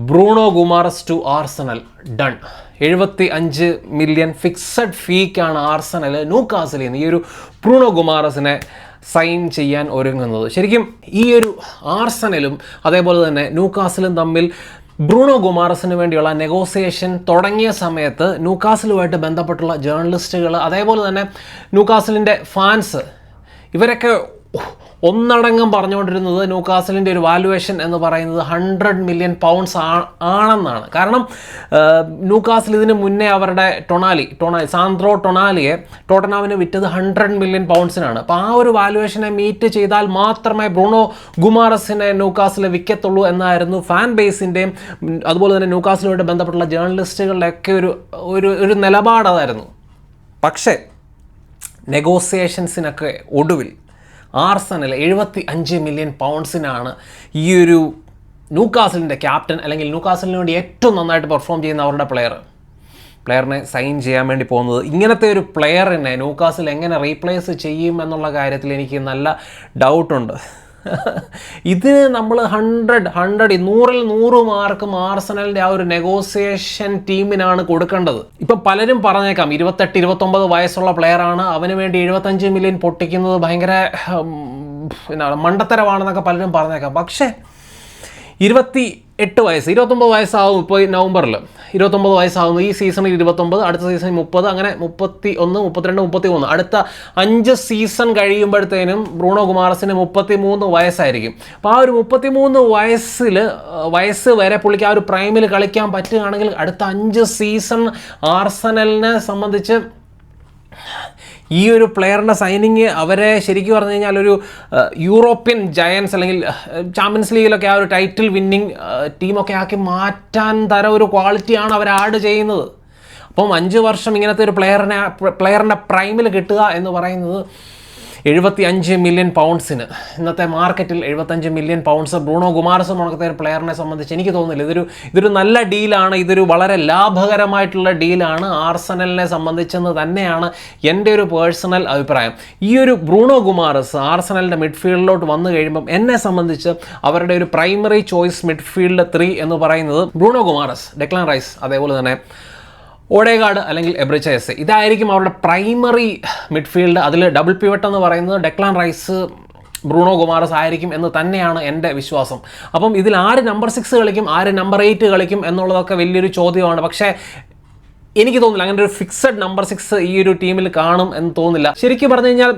Bruno Guimaraes to Arsenal done. 75 million fixed ഫീക്കാണ് Arsenal ന്യൂകാസിലിൽ നിന്ന് ഈ ഒരു ബ്രൂണോ ഗുമാറസിനെ സൈൻ ചെയ്യാൻ ഒരുങ്ങുന്നത്. ശരിക്കും ഈ ഒരു ആർസണലും അതേപോലെ തന്നെ ന്യൂകാസിലും തമ്മിൽ ബ്രൂണോ ഗുമാറസിന് വേണ്ടിയുള്ള നെഗോസിയേഷൻ തുടങ്ങിയ സമയത്ത് ന്യൂകാസിലുമായിട്ട് ബന്ധപ്പെട്ടുള്ള ജേർണലിസ്റ്റുകൾ അതേപോലെ തന്നെ ന്യൂകാസിലിൻ്റെ ഫാൻസ് ഇവരൊക്കെ ഒന്നടങ്കം പറഞ്ഞുകൊണ്ടിരുന്നത് ന്യൂകാസിലിൻ്റെ ഒരു വാല്യുവേഷൻ എന്ന് പറയുന്നത് 100 മില്യൺ പൗണ്ട്സ് ആണെന്നാണ്. കാരണം ന്യൂകാസിൽ ഇതിന് മുന്നേ അവരുടെ സാൻഡ്രോ ടൊണാലിയെ ടോട്ടനാമിന് വിറ്റത് 100 മില്യൺ പൗണ്ട്സിനാണ്. അപ്പോൾ ആ ഒരു വാല്യുവേഷനെ മീറ്റ് ചെയ്താൽ മാത്രമേ ബ്രൂണോ ഗുമാറസിനെ ന്യൂകാസിൽ വിൽക്കത്തുള്ളൂ എന്നായിരുന്നു ഫാൻ ബേസിൻ്റെയും അതുപോലെ തന്നെ ന്യൂകാസിലുമായിട്ട് ബന്ധപ്പെട്ടുള്ള ജേർണലിസ്റ്റുകളുടെയൊക്കെ ഒരു നിലപാട് അതായിരുന്നു. പക്ഷേ നെഗോസിയേഷൻസിനൊക്കെ ഒടുവിൽ ആർസണൽ 75 മില്യൺ പൗണ്ട്സിനാണ് ഈ ഒരു ന്യൂകാസിലിൻ്റെ ക്യാപ്റ്റൻ അല്ലെങ്കിൽ ന്യൂകാസിലിന് വേണ്ടി ഏറ്റവും നന്നായിട്ട് പെർഫോം ചെയ്യുന്ന അവരുടെ പ്ലെയറിനെ സൈൻ ചെയ്യാൻ വേണ്ടി പോകുന്നത്. ഇങ്ങനത്തെ ഒരു പ്ലെയറിനെ ന്യൂകാസിൽ എങ്ങനെ റീപ്ലേസ് ചെയ്യും എന്നുള്ള കാര്യത്തിൽ എനിക്ക് നല്ല ഡൗട്ടുണ്ട്. ഇതിന് നമ്മൾ 100 100 മാർക്കും ആർസണലിൻ്റെ ആ ഒരു നെഗോസിയേഷൻ ടീമിനാണ് കൊടുക്കേണ്ടത്. ഇപ്പം പലരും പറഞ്ഞേക്കാം 28-29 വയസ്സുള്ള പ്ലെയറാണ്, അവന് വേണ്ടി 75 മില്യൺ പൊട്ടിക്കുന്നത് ഭയങ്കര മണ്ടത്തരമാണെന്നൊക്കെ പലരും പറഞ്ഞേക്കാം. പക്ഷേ 29 വയസ്സാവും. ഇപ്പോൾ നവംബറിൽ 29 വയസ്സാവുന്നു. ഈ സീസണിൽ 29, അടുത്ത സീസണിൽ 30, അങ്ങനെ 31, 32, 33. അടുത്ത 5 സീസൺ കഴിയുമ്പോഴത്തേനും ബ്രൂണോ ഗുമാറസിന് 33 വയസ്സായിരിക്കും. അപ്പോൾ ആ ഒരു 33 വയസ്സ് വരെ പുള്ളിക്ക് ആ ഒരു പ്രൈമിൽ കളിക്കാൻ പറ്റുകയാണെങ്കിൽ അടുത്ത 5 സീസൺ ആർസണലിനെ സംബന്ധിച്ച് ഈ ഒരു പ്ലെയറിൻ്റെ സൈനിങ് അവരെ ശരിക്കും പറഞ്ഞു കഴിഞ്ഞാൽ ഒരു യൂറോപ്യൻ ജയൻസ് അല്ലെങ്കിൽ ചാമ്പ്യൻസ് ലീഗിലൊക്കെ ആ ഒരു ടൈറ്റിൽ വിന്നിങ് ടീമൊക്കെ ആക്കി മാറ്റാൻ തരം ഒരു ക്വാളിറ്റിയാണ് അവർ ആഡ് ചെയ്യുന്നത്. അപ്പം 5 വർഷം ഇങ്ങനത്തെ ഒരു പ്ലെയറിൻ്റെ പ്രൈമിൽ കിട്ടുക എന്ന് പറയുന്നത് 75 മില്യൺ പൗണ്ട്സിന് ഇന്നത്തെ മാർക്കറ്റിൽ 75 മില്യൺ പൗണ്ട്സ് ബ്രൂണോ ഗുമാറസ് മുടക്കത്തെ ഒരു പ്ലെയറിനെ സംബന്ധിച്ച് എനിക്ക് തോന്നുന്നില്ല ഇതൊരു നല്ല ഡീലാണ്. ഇതൊരു വളരെ ലാഭകരമായിട്ടുള്ള ഡീലാണ് ആർസണലിനെ സംബന്ധിച്ചെന്ന് തന്നെയാണ് എൻ്റെ ഒരു പേഴ്സണൽ അഭിപ്രായം. ഈ ഒരു ബ്രൂണോ ഗുമാറസ് ആർസണലിൻ്റെ മിഡ്ഫീൽഡിലോട്ട് വന്നു കഴിയുമ്പം എന്നെ സംബന്ധിച്ച് അവരുടെ ഒരു പ്രൈമറി ചോയ്സ് മിഡ്ഫീൽഡ് 3 എന്ന് പറയുന്നത് ബ്രൂണോ ഗുമാറസ്, ഡെക്ലാൻ റൈസ്, അതേപോലെ തന്നെ ഓഡേഗാർഡ് അല്ലെങ്കിൽ എബ്രിച്ച എസ്. ഇതായിരിക്കും അവരുടെ പ്രൈമറി മിഡ്ഫീൽഡ്. അതിൽ ഡബിൾ പിവറ്റ് എന്ന് പറയുന്നത് ഡെക്ലാൻ റൈസ്, ബ്രൂണോ ഗുമാറസ് ആയിരിക്കും എന്ന് തന്നെയാണ് എൻ്റെ വിശ്വാസം. അപ്പം ഇതിൽ ആര് നമ്പർ 6 കളിക്കും, ആര് നമ്പർ 8 കളിക്കും എന്നുള്ളതൊക്കെ വലിയൊരു ചോദ്യമാണ്. പക്ഷേ എനിക്ക് തോന്നുന്നില്ല അങ്ങനെ ഒരു ഫിക്സഡ് നമ്പർ 6 ഈ ഒരു ടീമിൽ കാണും എന്ന് തോന്നുന്നില്ല. ശരിക്കും പറഞ്ഞു കഴിഞ്ഞാൽ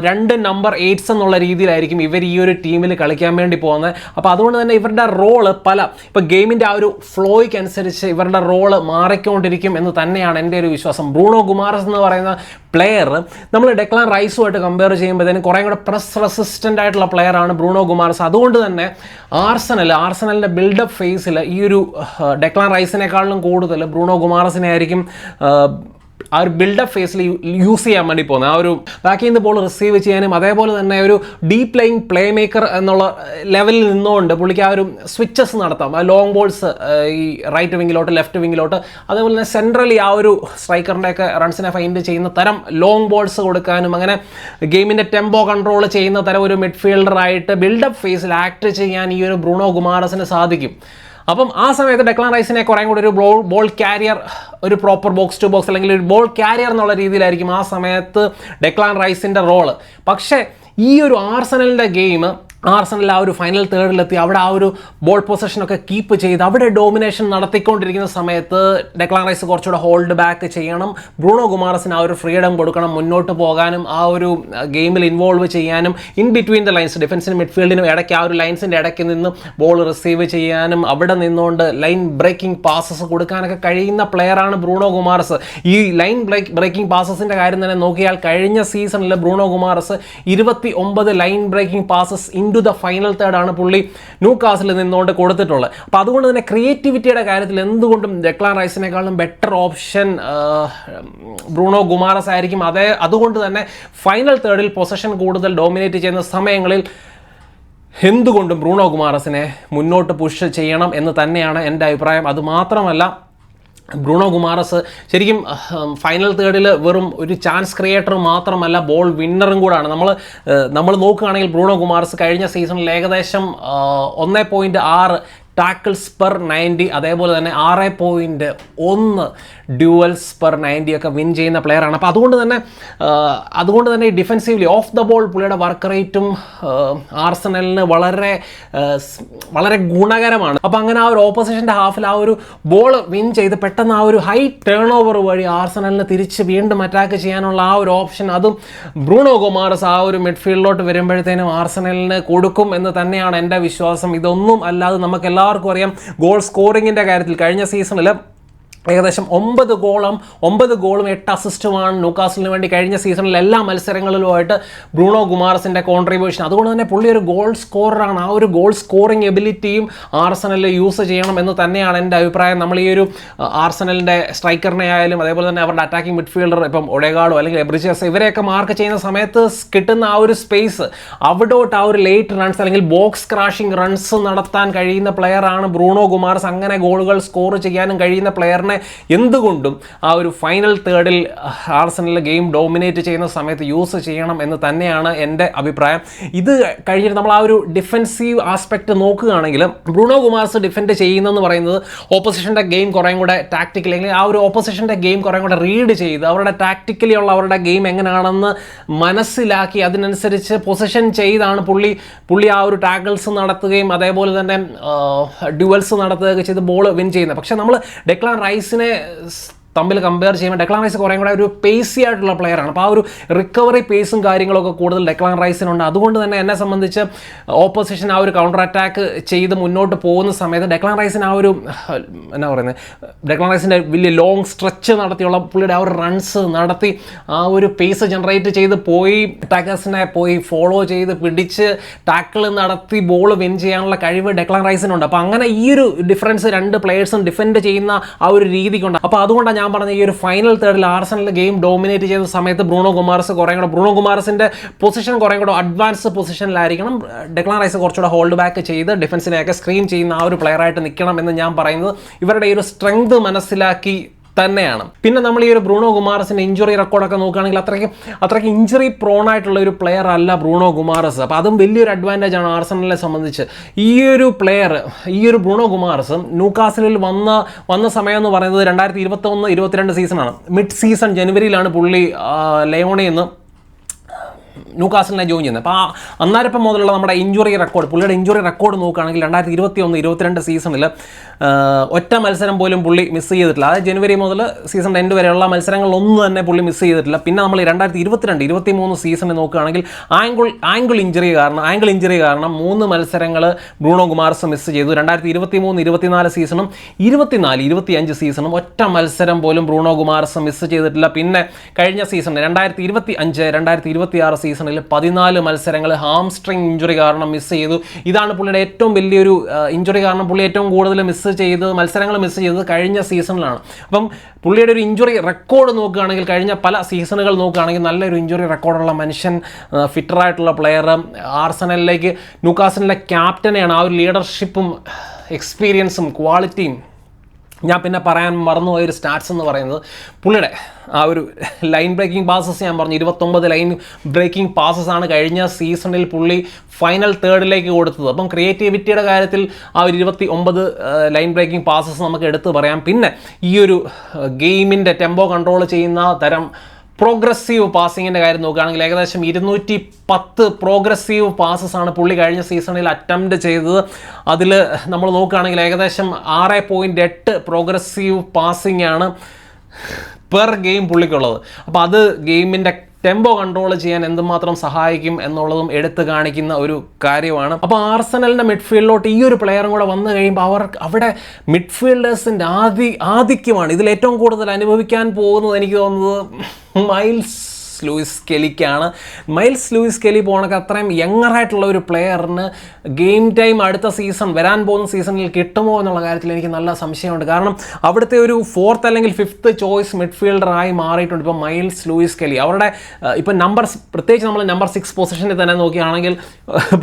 2 നമ്പർ 8s എന്നുള്ള രീതിയിലായിരിക്കും ഇവർ ഈ ഒരു ടീമിൽ കളിക്കാൻ വേണ്ടി പോകുന്നത്. അപ്പോൾ അതുകൊണ്ട് തന്നെ ഇവരുടെ റോള് ഇപ്പോൾ ഗെയിമിൻ്റെ ആ ഒരു ഫ്ലോയ്ക്ക് അനുസരിച്ച് ഇവരുടെ റോള് മാറിക്കൊണ്ടിരിക്കും എന്ന് തന്നെയാണ് എൻ്റെ ഒരു വിശ്വാസം. ബ്രൂണോ ഗുമാറസ് എന്ന് പറയുന്ന പ്ലെയർ നമ്മൾ ഡെക്ലാൻ റൈസുമായിട്ട് കമ്പയർ ചെയ്യുമ്പോഴത്തേനും കുറേ കൂടെ പ്രസ് റെസിസ്റ്റൻ്റ് ആയിട്ടുള്ള പ്ലെയറാണ് ബ്രൂണോ ഗുമാറസ്. അതുകൊണ്ട് തന്നെ ആർസണലിൻ്റെ ബിൽഡപ്പ് ഫേസിൽ ഈ ഒരു ഡെക്ലാൻ റൈസിനേക്കാളും കൂടുതൽ ബ്രൂണോ ഗുമാറസിനെ ആയിരിക്കും ആ ഒരു ബിൽഡപ്പ് ഫേസിൽ യൂസ് ചെയ്യാൻ വേണ്ടി പോകുന്നത്. ആ ഒരു ബാക്കിൽ നിന്ന് ബോൾ റിസീവ് ചെയ്യാനും അതേപോലെ തന്നെ ഒരു ഡീപ് പ്ലേയിങ് പ്ലേ മേക്കർ എന്നുള്ള ലെവലിൽ നിന്നുകൊണ്ട് പുള്ളിക്ക് ആ ഒരു സ്വിച്ചസ് നടത്താം. ആ ലോങ് ബോൾസ് ഈ റൈറ്റ് വിങ്ങിലോട്ട് ലെഫ്റ്റ് വിങ്ങിലോട്ട് അതേപോലെ തന്നെ സെൻട്രലി ആ ഒരു സ്ട്രൈക്കറിൻ്റെയൊക്കെ റൺസിനെ ഫൈൻഡ് ചെയ്യുന്ന തരം ലോങ് ബോൾസ് കൊടുക്കാനും അങ്ങനെ ഗെയിമിൻ്റെ ടെമ്പോ കൺട്രോൾ ചെയ്യുന്ന തരം ഒരു മിഡ്ഫീൽഡറായിട്ട് ബിൽഡപ്പ് ഫേസിൽ ആക്ട് ചെയ്യാൻ ഈ ഒരു ബ്രൂണോ ഗുമാറസിന് സാധിക്കും. അപ്പം ആ സമയത്ത് ഡെക്ലാൻ റൈസിനെ കുറേ കൂടി ഒരു ബോൾ കാരിയർ, ഒരു പ്രോപ്പർ ബോക്സ് ടു ബോക്സ് അല്ലെങ്കിൽ ഒരു ബോൾ കാരിയർ എന്നുള്ള രീതിയിലായിരിക്കും ആ സമയത്ത് ഡെക്ലാൻ റൈസിൻ്റെ റോള്. പക്ഷേ ഈ ഒരു ആർസണലിൻ്റെ ഗെയിം ആർസണൽ ആ ഒരു ഫൈനൽ തേർഡിലെത്തി അവിടെ ആ ഒരു ബോൾ പൊസഷനൊക്കെ കീപ്പ് ചെയ്ത് അവിടെ ഡോമിനേഷൻ നടത്തിക്കൊണ്ടിരിക്കുന്ന സമയത്ത് ഡെക്ലാൻ റൈസ് കുറച്ചുകൂടെ ഹോൾഡ് ബാക്ക് ചെയ്യണം. ബ്രൂണോ ഗുമാറസിന് ആ ഒരു ഫ്രീഡം കൊടുക്കണം മുന്നോട്ട് പോകാനും ആ ഒരു ഗെയിമിൽ ഇൻവോൾവ് ചെയ്യാനും ഇൻ ബിറ്റ്വീൻ ദ ലൈൻസ് ഡിഫൻസിനും മിഡ്ഫീൽഡിനും ഇടയ്ക്ക് ആ ഒരു ലൈൻസിൻ്റെ ഇടയ്ക്ക് നിന്ന് ബോൾ റിസീവ് ചെയ്യാനും അവിടെ നിന്നുകൊണ്ട് ലൈൻ ബ്രേക്കിംഗ് പാസസ് കൊടുക്കാനൊക്കെ കഴിയുന്ന പ്ലെയറാണ് ബ്രൂണോ ഗുമാറസ്. ഈ ലൈൻ ബ്രേക്കിംഗ് പാസസിൻ്റെ കാര്യം തന്നെ നോക്കിയാൽ കഴിഞ്ഞ സീസണിൽ Bruno Guimaraes 29 line breaking passes into the final തേർഡാണ് പുള്ളി ന്യൂകാസിൽ നിന്നുകൊണ്ട് കൊടുത്തിട്ടുള്ളത്. അപ്പോൾ അതുകൊണ്ട് തന്നെ ക്രിയേറ്റിവിറ്റിയുടെ കാര്യത്തിൽ എന്തുകൊണ്ടും ഡെക്ലാൻ റൈസിനേക്കാളും ബെറ്റർ ഓപ്ഷൻ ബ്രൂണോ ഗുമാറസ് ആയിരിക്കും. അതുകൊണ്ട് തന്നെ ഫൈനൽ തേർഡിൽ പൊസഷൻ കൂടുതൽ ഡോമിനേറ്റ് ചെയ്യുന്ന സമയങ്ങളിൽ എന്തുകൊണ്ടും ബ്രൂണോ ഗുമാറസിനെ മുന്നോട്ട് പുഷ് ചെയ്യണം എന്ന് തന്നെയാണ് എൻ്റെ അഭിപ്രായം. അതുമാത്രമല്ല ബ്രൂണോ ഗുമാറസ് ശരിക്കും ഫൈനൽ തേർഡിൽ വെറും ഒരു ചാൻസ് ക്രിയേറ്റർ മാത്രമല്ല ബോൾ വിന്നറും കൂടാണ്. നമ്മൾ നോക്കുകയാണെങ്കിൽ ബ്രൂണോ ഗുമാറസ് കഴിഞ്ഞ സീസണിൽ ഏകദേശം 1.6 ടാക്കിൾസ് പെർ 90, അതേപോലെ തന്നെ 6.1 ഡ്യുവൽസ് പെർ 90 ഒക്കെ വിൻ ചെയ്യുന്ന പ്ലെയറാണ്. അപ്പോൾ അതുകൊണ്ട് തന്നെ ഡിഫെൻസീവ്ലി ഓഫ് ദ ബോൾ പുള്ളിയുടെ വർക്ക് റേറ്റും ആർസണലിന് വളരെ ഗുണകരമാണ്. അപ്പോൾ അങ്ങനെ ആ ഒരു ഓപ്പോസിഷൻ്റെ ഹാഫിൽ ആ ഒരു ബോൾ വിൻ ചെയ്ത് പെട്ടെന്ന് ആ ഒരു ഹൈ ടേൺ ഓവർ വഴി ആർസണലിന് തിരിച്ച് വീണ്ടും അറ്റാക്ക് ചെയ്യാനുള്ള ആ ഒരു ഓപ്ഷൻ, അതും ബ്രൂണോ ഗൊമാറസ് ആ ഒരു മിഡ്ഫീൽഡിലോട്ട് വരുമ്പോഴത്തേനും ആർസണലിന് കൊടുക്കും എന്ന് തന്നെയാണ് എൻ്റെ വിശ്വാസം. ഇതൊന്നും അല്ലാതെ നമുക്ക് എല്ലാവർക്കും അറിയാം, ഗോൾ സ്കോറിങ്ങിൻ്റെ കാര്യത്തിൽ കഴിഞ്ഞ സീസണിൽ ഏകദേശം 9 ഗോളും 8 അസിസ്റ്റുമാണ് ന്യൂകാസിലിന് വേണ്ടി കഴിഞ്ഞ സീസണിൽ എല്ലാ മത്സരങ്ങളിലുമായിട്ട് ബ്രൂണോ ഗുമാറസിൻ്റെ കോൺട്രിബ്യൂഷൻ. അതുകൊണ്ട് തന്നെ പുള്ളി ഒരു ഗോൾ സ്കോററാണ്. ആ ഒരു ഗോൾ സ്കോറിംഗ് എബിലിറ്റിയും ആർസണലിൽ യൂസ് ചെയ്യണം എന്ന് തന്നെയാണ് എൻ്റെ അഭിപ്രായം. നമ്മൾ ഈ ഒരു ആർസണലിൻ്റെ സ്ട്രൈക്കറിനെ ആയാലും അതേപോലെ തന്നെ അവരുടെ അറ്റാക്കിംഗ് മിഡ്ഫീൽഡർ ഇപ്പം ഒഡേഗാർഡോ അല്ലെങ്കിൽ എബ്രിച്ചസ് ഇവരെയൊക്കെ മാർക്ക് ചെയ്യുന്ന സമയത്ത് കിട്ടുന്ന ആ ഒരു സ്പേസ്, അവിടോട്ട് ആ ഒരു ലേറ്റ് റൺസ് അല്ലെങ്കിൽ ബോക്സ് ക്രാഷിംഗ് റൺസ് നടത്താൻ കഴിയുന്ന പ്ലെയറാണ് ബ്രൂണോ ഗുമാറസ്. അങ്ങനെ ഗോളുകൾ സ്കോർ ചെയ്യാനും കഴിയുന്ന പ്ലെയറിനെ എന്തുകൊണ്ടും ആ ഒരു ഫൈനൽ തേർഡിൽ ആർസണൽ ഗെയിം ഡോമിനേറ്റ് ചെയ്യുന്ന സമയത്ത് യൂസ് ചെയ്യണം എന്ന് തന്നെയാണ് എൻ്റെ അഭിപ്രായം. ഇത് കഴിഞ്ഞിട്ട് നമ്മൾ ആ ഒരു ഡിഫെൻസീവ് ആസ്പെക്ട് നോക്കുകയാണെങ്കിൽ ബ്രൂണോ ഗുമാറസ് ഡിഫെൻഡ് ചെയ്യുന്നതെന്ന് പറയുന്നത് ഓപ്പോസിഷൻ്റെ ഗെയിം കുറേയും കൂടെ ടാക്ടിക്കലി അല്ലെങ്കിൽ ആ ഒരു ഓപ്പോസിഷൻ്റെ ഗെയിം കുറേയും കൂടെ റീഡ് ചെയ്ത് അവരുടെ ടാക്ടിക്കലി ഉള്ള അവരുടെ ഗെയിം എങ്ങനെയാണെന്ന് മനസ്സിലാക്കി അതിനനുസരിച്ച് പൊസിഷൻ ചെയ്താണ് പുള്ളി ആ ഒരു ടാക്കിൾസ് നടത്തുകയും അതേപോലെ തന്നെ ഡ്യുവൽസ് നടത്തുകയൊക്കെ ചെയ്ത് ബോൾ വിൻ ചെയ്യുന്നത്. പക്ഷേ നമ്മൾ ഡെക്ലാൻ റൈസിനെ തമ്മിൽ കമ്പയർ ചെയ്യുമ്പോൾ ഡെക്ലാൻ റൈസ് കുറേ കൂടെ ഒരു പേസി ആയിട്ടുള്ള പ്ലെയറാണ്. അപ്പോൾ ആ ഒരു റിക്കവറി പേസും കാര്യങ്ങളൊക്കെ കൂടുതൽ ഡെക്ലാൻ റൈസിനുണ്ട്. അതുകൊണ്ട് തന്നെ എന്നെ സംബന്ധിച്ച് ഓപ്പോസിഷൻ ആ ഒരു കൗണ്ടർ അറ്റാക്ക് ചെയ്ത് മുന്നോട്ട് പോകുന്ന സമയത്ത് ഡെക്ലാൻ റൈസിന് ആ ഒരു ഡെക്ലാൻ റൈസിൻ്റെ വലിയ ലോങ് സ്ട്രെച്ച് നടത്തിയുള്ള പുള്ളിയുടെ ആ ഒരു റൺസ് നടത്തി ആ ഒരു പേസ് ജനറേറ്റ് ചെയ്ത് പോയി അറ്റാക്കേഴ്സിനെ പോയി ഫോളോ ചെയ്ത് പിടിച്ച് ടാക്കിൾ നടത്തി ബോൾ വിൻ ചെയ്യാനുള്ള കഴിവ് ഡെക്ലാൻ റൈസിനുണ്ട്. അപ്പോൾ അങ്ങനെ ഈ ഒരു ഡിഫറൻസ് രണ്ട് പ്ലെയേഴ്സും ഡിഫെൻഡ് ചെയ്യുന്ന ആ ഒരു രീതിക്കുണ്ട്. അപ്പോൾ അതുകൊണ്ടാണ് ഞാൻ പറഞ്ഞ ഈ ഒരു ഫൈനൽ തേർഡിൽ ആർസണൽ ഗെയിം ഡോമിനേറ്റ് ചെയ്ത സമയത്ത് ബ്രൂണോ ഗുമാറസിന്റെ പൊസിഷൻ കുറേ കൂടെ അഡ്വാൻസ് പൊസിഷനിലായിരിക്കണം. ഡെക്ലാൻ റൈസ് കുറച്ചുകൂടെ ഹോൾഡ് ബാക്ക് ചെയ്ത് ഡിഫൻസിനെയൊക്കെ സ്ക്രീൻ ചെയ്യുന്ന ആ ഒരു പ്ലെയറായിട്ട് നിൽക്കണം എന്ന് ഞാൻ പറയുന്നത് ഇവരുടെ ഈ ഒരു സ്ട്രെങ്ത് മനസ്സിലാക്കി തന്നെയാണ്. പിന്നെ നമ്മൾ ഈ ഒരു ബ്രൂണോ ഗുമാറസിൻ്റെ ഇഞ്ചുറി റെക്കോർഡൊക്കെ നോക്കുകയാണെങ്കിൽ അത്രയ്ക്ക് ഇഞ്ചുറി പ്രോൺ ആയിട്ടുള്ള ഒരു പ്ലെയർ അല്ല ബ്രൂണോ ഗുമാറസ്. അപ്പോൾ അതും വലിയൊരു അഡ്വാൻറ്റേജ് ആണ് ആർസണലിനെ സംബന്ധിച്ച്. ഈ ഒരു ബ്രൂണോ ഗുമാറസ് ന്യൂകാസിലിൽ വന്ന സമയം എന്ന് പറയുന്നത് 2021-22 സീസണാണ്. മിഡ് സീസൺ ജനുവരിയിലാണ് പുള്ളി ലയോണിൽ നിന്ന് ന്യൂകാസിലിനെ ജോയിൻ ചെയ്യുന്നത്. അപ്പോൾ അന്നേരം മുതലുള്ള നമ്മുടെ പുള്ളിയുടെ ഇഞ്ചുറി റെക്കോർഡ് നോക്കുകയാണെങ്കിൽ 2021-22 സീസണിൽ ഒറ്റ മത്സരം പോലും പുള്ളി മിസ് ചെയ്തിട്ടില്ല. അതായത് ജനുവരി മുതൽ സീസൺ എൻഡ് വരെയുള്ള മത്സരങ്ങളിലൊന്നും തന്നെ പുള്ളി മിസ് ചെയ്തിട്ടില്ല. പിന്നെ നമ്മൾ 2022-23 സീസണിൽ നോക്കുകയാണെങ്കിൽ ആംഗിൾ ഇഞ്ചുറി കാരണം 3 മത്സരങ്ങൾ ബ്രൂണോ ഗുമാറസ് മിസ് ചെയ്തു. 2023-24 സീസണും 24-25 സീസണും ഒറ്റ മത്സരം പോലും ബ്രൂണോ ഗുമാറസ് മിസ് ചെയ്തിട്ടില്ല. പിന്നെ കഴിഞ്ഞ സീസൺ 2025-2026 സീസണിൽ 14 മത്സരങ്ങൾ ഹാംസ്ട്രിങ് ഇഞ്ചുറി കാരണം മിസ് ചെയ്തു. ഇതാണ് പുള്ളിയുടെ ഏറ്റവും വലിയൊരു ഇഞ്ചുറി കാരണം പുള്ളി ഏറ്റവും കൂടുതൽ മത്സരങ്ങൾ മിസ് ചെയ്തത് കഴിഞ്ഞ സീസണിലാണ്. അപ്പം പുള്ളിയുടെ ഒരു ഇഞ്ചുറി റെക്കോർഡ് നോക്കുകയാണെങ്കിൽ കഴിഞ്ഞ പല സീസണുകൾ നോക്കുകയാണെങ്കിൽ നല്ലൊരു ഇഞ്ചുറി റെക്കോർഡുള്ള മനുഷ്യൻ, ഫിറ്ററായിട്ടുള്ള പ്ലെയർ, ആർസണലിലേക്ക് ന്യൂകാസിലിൻ്റെ ക്യാപ്റ്റനെയാണ്. ആ ഒരു ലീഡർഷിപ്പും എക്സ്പീരിയൻസും ക്വാളിറ്റിയും. ഞാൻ പിന്നെ പറയാൻ മറന്നുപോയൊരു സ്റ്റാറ്റ്സ് എന്ന് പറയുന്നത് പുള്ളിയുടെ ആ ഒരു ലൈൻ ബ്രേക്കിംഗ് പാസസ് ഞാൻ പറഞ്ഞു. 29 ലൈൻ ബ്രേക്കിംഗ് പാസസ് ആണ് കഴിഞ്ഞ സീസണിൽ പുള്ളി ഫൈനൽ തേർഡിലേക്ക് കൊടുത്തത്. അപ്പം ക്രിയേറ്റിവിറ്റിയുടെ കാര്യത്തിൽ ആ ഒരു 29 ലൈൻ ബ്രേക്കിംഗ് പാസസ് നമുക്ക് എടുത്ത് പറയാം. പിന്നെ ഈ ഒരു ഗെയിമിൻ്റെ ടെമ്പോ കൺട്രോൾ ചെയ്യുന്ന തരം പ്രോഗ്രസീവ് പാസിങ്ങിൻ്റെ കാര്യം നോക്കുകയാണെങ്കിൽ ഏകദേശം 210 പ്രോഗ്രസീവ് പാസസ് ആണ് പുള്ളി കഴിഞ്ഞ സീസണിൽ അറ്റംപ്റ്റ് ചെയ്തത്. അതിൽ നമ്മൾ നോക്കുകയാണെങ്കിൽ ഏകദേശം 6.8 പ്രോഗ്രസീവ് പാസിംഗ് ആണ് പെർ ഗെയിം പുള്ളിക്കുള്ളത്. അപ്പോൾ അത് ഗെയിമിൻ്റെ ടെമ്പോ കൺട്രോൾ ചെയ്യാൻ എന്തുമാത്രം സഹായിക്കും എന്നുള്ളതും എടുത്തു കാണിക്കുന്ന ഒരു കാര്യമാണ്. അപ്പോൾ ആർസണലിൻ്റെ മിഡ്ഫീൽഡിലോട്ട് ഈ ഒരു പ്ലെയറും കൂടെ വന്നു കഴിയുമ്പോൾ അവിടെ മിഡ്ഫീൽഡേഴ്സിൻ്റെ ആധിക്യമാണ് ഇതിൽ ഏറ്റവും കൂടുതൽ അനുഭവിക്കാൻ പോകുന്നത്. എനിക്ക് തോന്നുന്നത് മൈൽസ് ലൂയിസ് കെലിക്കാണ്. മൈൽസ് ലൂയിസ് കെലി പോകണക്ക് അത്രയും യങ്ങറായിട്ടുള്ള ഒരു പ്ലെയറിന് ഗെയിം ടൈം അടുത്ത സീസൺ വരാൻ പോകുന്ന സീസണിൽ കിട്ടുമോ എന്നുള്ള കാര്യത്തിൽ എനിക്ക് നല്ല സംശയമുണ്ട്. കാരണം അവിടുത്തെ ഒരു 4th അല്ലെങ്കിൽ 5th ചോയ്സ് മിഡ്ഫീൽഡറായി മാറിയിട്ടുണ്ട് ഇപ്പോൾ മൈൽസ് ലൂയിസ് കെലി. അവരുടെ ഇപ്പം പ്രത്യേകിച്ച് നമ്മൾ നമ്പർ 6 പൊസിഷനിൽ തന്നെ നോക്കുകയാണെങ്കിൽ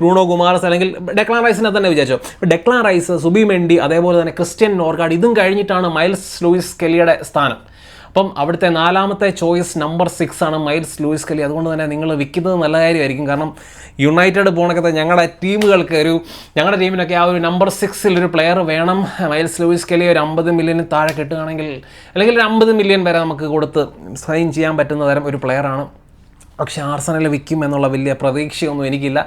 ബ്രൂണോ ഗുമാറസ് അല്ലെങ്കിൽ ഡെക്ലാൻ റൈസിനെ തന്നെ വിചാരിച്ചു. ഡെക്ലാൻ റൈസ്, സുബി മെൻഡി, അതേപോലെ തന്നെ ക്രിസ്ത്യൻ നോർഗാർഡ്, ഇതും കഴിഞ്ഞിട്ടാണ് മൈൽസ് ലൂയിസ് കെലിയുടെ സ്ഥാനം. അപ്പം അവിടുത്തെ 4ാമത്തെ ചോയ്സ് നമ്പർ 6 ആണ് മൈൽസ് ലൂയിസ് കെല്ലി. അതുകൊണ്ട് തന്നെ നിങ്ങൾ വിൽക്കുന്നത് നല്ല കാര്യമായിരിക്കും. കാരണം യുണൈറ്റഡ് പോണക്കത്തെ ഞങ്ങളുടെ ടീമിനൊക്കെ ആ ഒരു നമ്പർ 6 ഒരു പ്ലെയർ വേണം. മൈൽസ് ലൂയിസ് കെല്ലി ഒരു 50 മില്യന് താഴെ കിട്ടുകയാണെങ്കിൽ, അല്ലെങ്കിൽ ഒരു 50 മില്യൺ വരെ നമുക്ക് കൊടുത്ത് സൈൻ ചെയ്യാൻ പറ്റുന്ന തരം ഒരു പ്ലെയറാണ്. പക്ഷെ ആർസനൽ വിൽക്കും എന്നുള്ള വലിയ പ്രതീക്ഷയൊന്നും എനിക്കില്ല.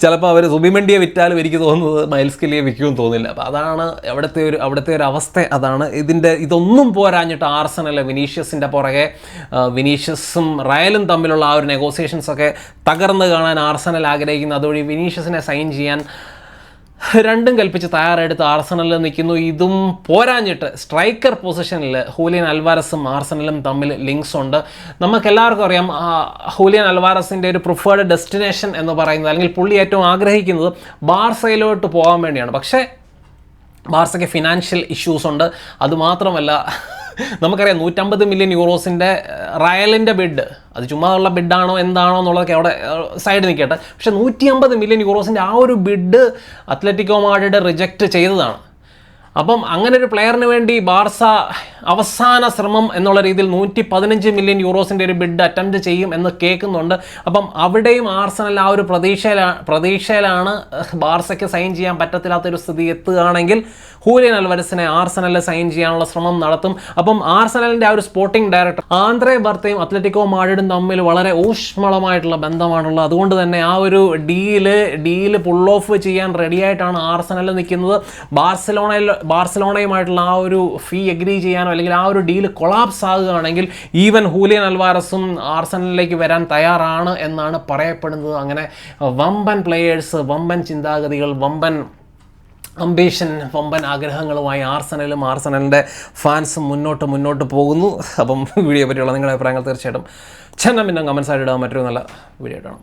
ചിലപ്പോൾ അവർ സുബിമെൻഡിയെ വിറ്റാലും എനിക്ക് തോന്നുന്നത് മൈൽസ് കെല്ലിയെ വിൽക്കുമെന്ന് തോന്നില്ല. അപ്പോൾ അതാണ് അവിടുത്തെ ഒരു അവസ്ഥ. അതാണ് ഇതൊന്നും പോരാഞ്ഞിട്ട് ആർസനൽ വിനീഷ്യസിൻ്റെ പുറകെ, വിനീഷ്യസും റയലും തമ്മിലുള്ള ആ ഒരു നെഗോസിയേഷൻസൊക്കെ തകർന്ന് കാണാൻ ആർസനൽ ആഗ്രഹിക്കുന്നു. അതുവഴി വിനീഷ്യസിനെ സൈൻ ചെയ്യാൻ രണ്ടും കൽപ്പിച്ച് തയ്യാറെടുത്ത് ആർസനലിൽ നിൽക്കുന്നു. ഇതും പോരാഞ്ഞിട്ട് സ്ട്രൈക്കർ പൊസിഷനിൽ ഹൂലിയൻ അൽവാരസും ആർസനലും തമ്മിൽ ലിങ്ക്സ് ഉണ്ട്. നമുക്കെല്ലാവർക്കും അറിയാം ഹൂലിയൻ അൽവാരസിൻ്റെ ഒരു പ്രിഫേർഡ് ഡെസ്റ്റിനേഷൻ എന്ന് പറയുന്നത്, അല്ലെങ്കിൽ പുള്ളി ഏറ്റവും ആഗ്രഹിക്കുന്നത് ബാർസയിലോട്ട് പോകാൻ വേണ്ടിയാണ്. പക്ഷേ ബാർസയ്ക്ക് ഫിനാൻഷ്യൽ ഇഷ്യൂസ് ഉണ്ട്. അതുമാത്രമല്ല, നമുക്കറിയാം 150 മില്യൺ യൂറോസിൻ്റെ റയലിൻ്റെ ബിഡ്, അത് ചുമ്മാ ഉള്ള ബിഡാണോ എന്താണോ എന്നുള്ളതൊക്കെ അവിടെ സൈഡ് നിൽക്കട്ടെ. പക്ഷേ 150 മില്യൺ യൂറോസിൻ്റെ ആ ഒരു ബിഡ് അത്ലറ്റിക്കോ മാഡ്രിഡ് റിജക്റ്റ് ചെയ്തതാണ്. അപ്പം അങ്ങനെ ഒരു പ്ലെയറിന് വേണ്ടി ബാർസ അവസാന ശ്രമം എന്നുള്ള രീതിയിൽ 115 മില്യൺ യൂറോസിൻ്റെ ഒരു ബിഡ് അറ്റംപ്റ്റ് ചെയ്യും എന്ന് കേൾക്കുന്നുണ്ട്. അപ്പം അവിടെയും ആർസനൽ ആ ഒരു പ്രതീക്ഷയിലാണ് ബാർസയ്ക്ക് സൈൻ ചെയ്യാൻ പറ്റത്തില്ലാത്തൊരു സ്ഥിതി എത്തുകയാണെങ്കിൽ ഹൂലിയൻ അൽവാരസിനെ ആർസനലിൽ സൈൻ ചെയ്യാനുള്ള ശ്രമം നടത്തും. അപ്പം ആർസനലിൻ്റെ ആ ഒരു സ്പോർട്ടിംഗ് ഡയറക്ടർ ആന്ദ്രേ ബർത്തയും അത്ലറ്റിക്കോ മാഡ്രിഡും തമ്മിൽ വളരെ ഊഷ്മളമായിട്ടുള്ള ബന്ധമാണുള്ളത്. അതുകൊണ്ട് തന്നെ ആ ഒരു ഡീല് പുൾ ഓഫ് ചെയ്യാൻ റെഡിയായിട്ടാണ് ആർസനൽ നിൽക്കുന്നത്. ബാർസലോണയുമായിട്ടുള്ള ആ ഒരു ഫീ എഗ്രി ചെയ്യാനോ അല്ലെങ്കിൽ ആ ഒരു ഡീല് കൊളാപ്സ് ആകുകയാണെങ്കിൽ ഈവൻ ഹൂലിയൻ അൽവാരസും ആർസനലിലേക്ക് വരാൻ തയ്യാറാണ് എന്നാണ് പറയപ്പെടുന്നത്. അങ്ങനെ വമ്പൻ പ്ലെയേഴ്സ്, വമ്പൻ ചിന്താഗതികൾ, വമ്പൻ അംബീഷൻ, വമ്പൻ ആഗ്രഹങ്ങളുമായി ആർസനലിൻ്റെ ഫാൻസും മുന്നോട്ട് പോകുന്നു. അപ്പം വീഡിയോ പറ്റിയുള്ള നിങ്ങളുടെ അഭിപ്രായങ്ങൾ തീർച്ചയായിട്ടും ചെന്ന കമൻസ് ആയിട്ട് ഇടാൻ മറ്റൊരു നല്ല വീഡിയോ ആയിട്ടാണ്.